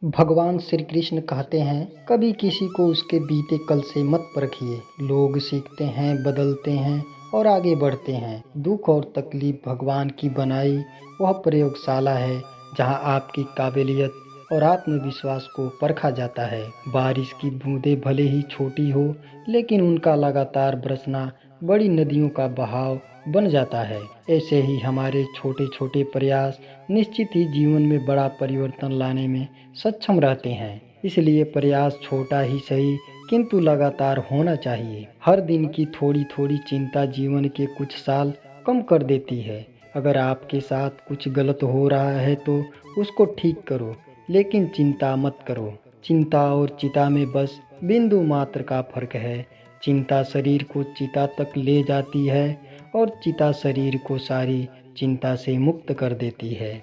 भगवान श्री कृष्ण कहते हैं, कभी किसी को उसके बीते कल से मत परखिए। लोग सीखते हैं, बदलते हैं और आगे बढ़ते हैं। दुख और तकलीफ भगवान की बनाई वह प्रयोगशाला है जहां आपकी काबिलियत और आत्मविश्वास को परखा जाता है। बारिश की बूंदें भले ही छोटी हो, लेकिन उनका लगातार बरसना बड़ी नदियों का बहाव बन जाता है। ऐसे ही हमारे छोटे छोटे प्रयास निश्चित ही जीवन में बड़ा परिवर्तन लाने में सक्षम रहते हैं। इसलिए प्रयास छोटा ही सही, किंतु लगातार होना चाहिए। हर दिन की थोड़ी थोड़ी चिंता जीवन के कुछ साल कम कर देती है। अगर आपके साथ कुछ गलत हो रहा है तो उसको ठीक करो, लेकिन चिंता मत करो। चिंता और चिता में बस बिंदु मात्र का फर्क है। चिंता शरीर को चिता तक ले जाती है और चिता शरीर को सारी चिंता से मुक्त कर देती है।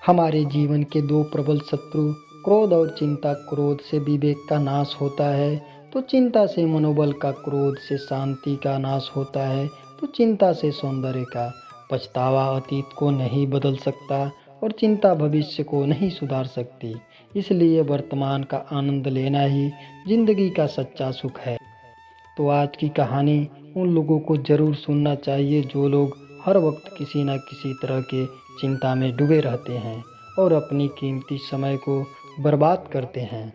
हमारे जीवन के दो प्रबल शत्रु क्रोध और चिंता। क्रोध से विवेक का नाश होता है तो चिंता से मनोबल का, क्रोध से शांति का नाश होता है तो चिंता से सौंदर्य का। पछतावा अतीत को नहीं बदल सकता और चिंता भविष्य को नहीं सुधार सकती। इसलिए वर्तमान का आनंद लेना ही जिंदगी का सच्चा सुख है। तो आज की कहानी उन लोगों को ज़रूर सुनना चाहिए जो लोग हर वक्त किसी न किसी तरह के चिंता में डूबे रहते हैं और अपनी कीमती समय को बर्बाद करते हैं।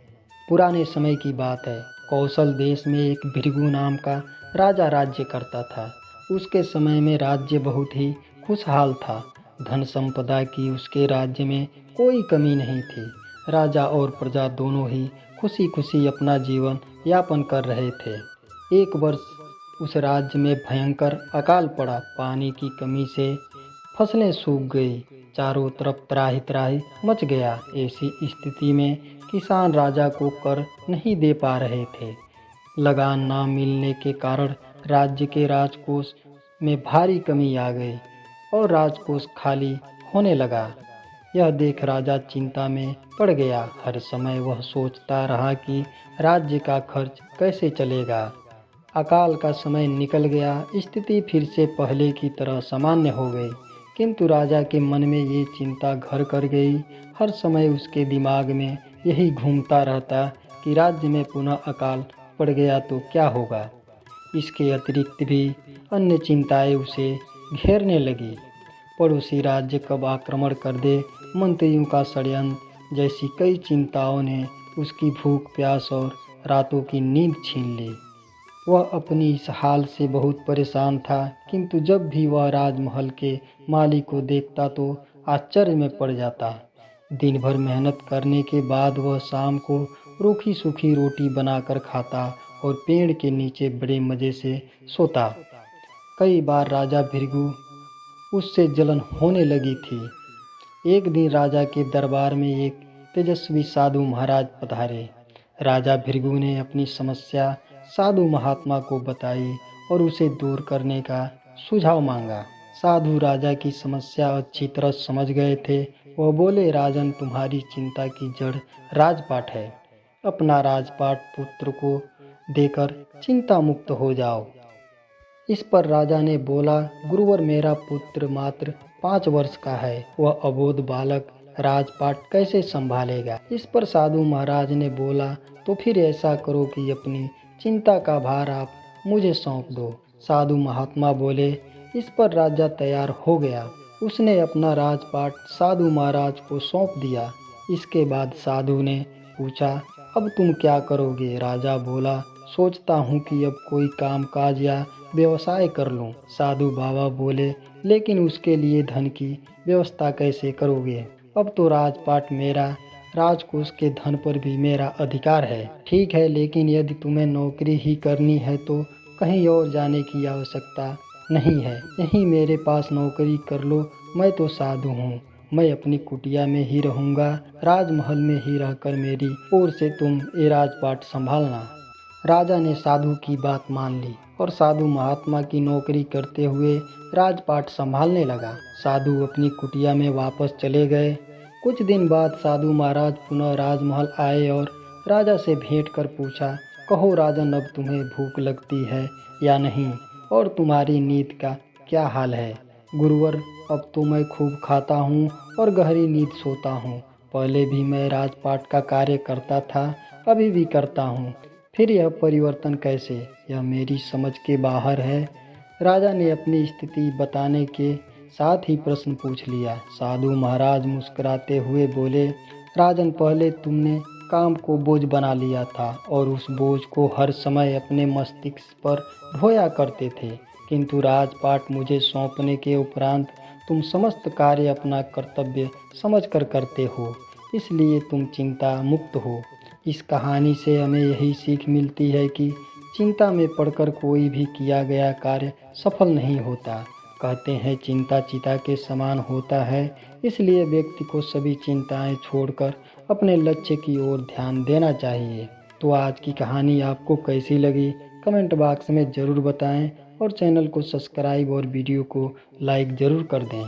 पुराने समय की बात है। कौशल देश में एक भृगु नाम का राजा राज्य करता था। उसके समय में राज्य बहुत ही खुशहाल था। धन संपदा की उसके राज्य में कोई कमी नहीं थी। राजा और प्रजा दोनों ही खुशी खुशी अपना जीवन यापन कर रहे थे। एक वर्ष उस राज्य में भयंकर अकाल पड़ा। पानी की कमी से फसलें सूख गई। चारों तरफ त्राही त्राही मच गया। ऐसी स्थिति में किसान राजा को कर नहीं दे पा रहे थे। लगान ना मिलने के कारण राज्य के राजकोष में भारी कमी आ गई और राजकोष खाली होने लगा। यह देख राजा चिंता में पड़ गया। हर समय वह सोचता रहा कि राज्य का खर्च कैसे चलेगा। अकाल का समय निकल गया। स्थिति फिर से पहले की तरह सामान्य हो गई, किंतु राजा के मन में ये चिंता घर कर गई। हर समय उसके दिमाग में यही घूमता रहता कि राज्य में पुनः अकाल पड़ गया तो क्या होगा। इसके अतिरिक्त भी अन्य चिंताएं उसे घेरने लगी। पड़ोसी राज्य कब आक्रमण कर दे, मंत्रियों का षड्यंत्र जैसी कई चिंताओं ने उसकी भूख प्यास और रातों की नींद छीन ली। वह अपनी इस हाल से बहुत परेशान था, किंतु जब भी वह राजमहल के माली को देखता तो आश्चर्य में पड़ जाता। दिन भर मेहनत करने के बाद वह शाम को रूखी सूखी रोटी बनाकर खाता और पेड़ के नीचे बड़े मज़े से सोता। कई बार राजा भृगु उससे जलन होने लगी थी। एक दिन राजा के दरबार में एक तेजस्वी साधु महाराज पधारे। राजा भृगु ने अपनी समस्या साधु महात्मा को बताई और उसे दूर करने का सुझाव मांगा। साधु राजा की समस्या अच्छी तरह समझ गए थे। वह बोले, राजन, तुम्हारी चिंता की जड़ राजपाट है। अपना राजपाट पुत्र को देकर चिंता मुक्त हो जाओ। इस पर राजा ने बोला, गुरुवर, मेरा पुत्र मात्र 5 वर्ष का है। वह अबोध बालक राजपाट कैसे संभालेगा। इस पर साधु महाराज ने बोला, तो फिर ऐसा करो कि अपनी चिंता का भार आप मुझे सौंप दो। साधु महात्मा बोले। इस पर राजा तैयार हो गया। उसने अपना राजपाट साधु महाराज को सौंप दिया। इसके बाद साधु ने पूछा, अब तुम क्या करोगे। राजा बोला, सोचता हूँ कि अब कोई काम काज या व्यवसाय कर लूँ। साधु बाबा बोले, लेकिन उसके लिए धन की व्यवस्था कैसे करोगे। अब तो राजपाट मेरा, राजकोष के धन पर भी मेरा अधिकार है। ठीक है, लेकिन यदि तुम्हें नौकरी ही करनी है तो कहीं और जाने की आवश्यकता नहीं है। यहीं मेरे पास नौकरी कर लो। मैं तो साधु हूँ। मैं अपनी कुटिया में ही रहूँगा। राजमहल में ही रहकर मेरी ओर से तुम ये राजपाट संभालना। राजा ने साधु की बात मान ली और साधु महात्मा की नौकरी करते हुए राजपाट संभालने लगा। साधु अपनी कुटिया में वापस चले गए। कुछ दिन बाद साधु महाराज पुनः राजमहल आए और राजा से भेंट कर पूछा, कहो राजन, अब तुम्हें भूख लगती है या नहीं, और तुम्हारी नींद का क्या हाल है। गुरुवर, अब तो मैं खूब खाता हूँ और गहरी नींद सोता हूँ, पहले भी मैं राजपाट का कार्य करता था, अभी भी करता हूँ। फिर यह परिवर्तन कैसे? यह मेरी समझ के बाहर है। राजा ने अपनी स्थिति बताने के साथ ही प्रश्न पूछ लिया। साधु महाराज मुस्कुराते हुए बोले, राजन, पहले तुमने काम को बोझ बना लिया था और उस बोझ को हर समय अपने मस्तिष्क पर ढोया करते थे। किंतु राजपाट मुझे सौंपने के उपरांत तुम समस्त कार्य अपना कर्तव्य समझकर करते हो, इसलिए तुम चिंता मुक्त हो। इस कहानी से हमें यही सीख मिलती है कि चिंता में पड़कर कोई भी किया गया कार्य सफल नहीं होता। कहते हैं चिंता चिता के समान होता है, इसलिए व्यक्ति को सभी चिंताएं छोड़कर अपने लक्ष्य की ओर ध्यान देना चाहिए। तो आज की कहानी आपको कैसी लगी कमेंट बॉक्स में ज़रूर बताएं और चैनल को सब्सक्राइब और वीडियो को लाइक ज़रूर कर दें।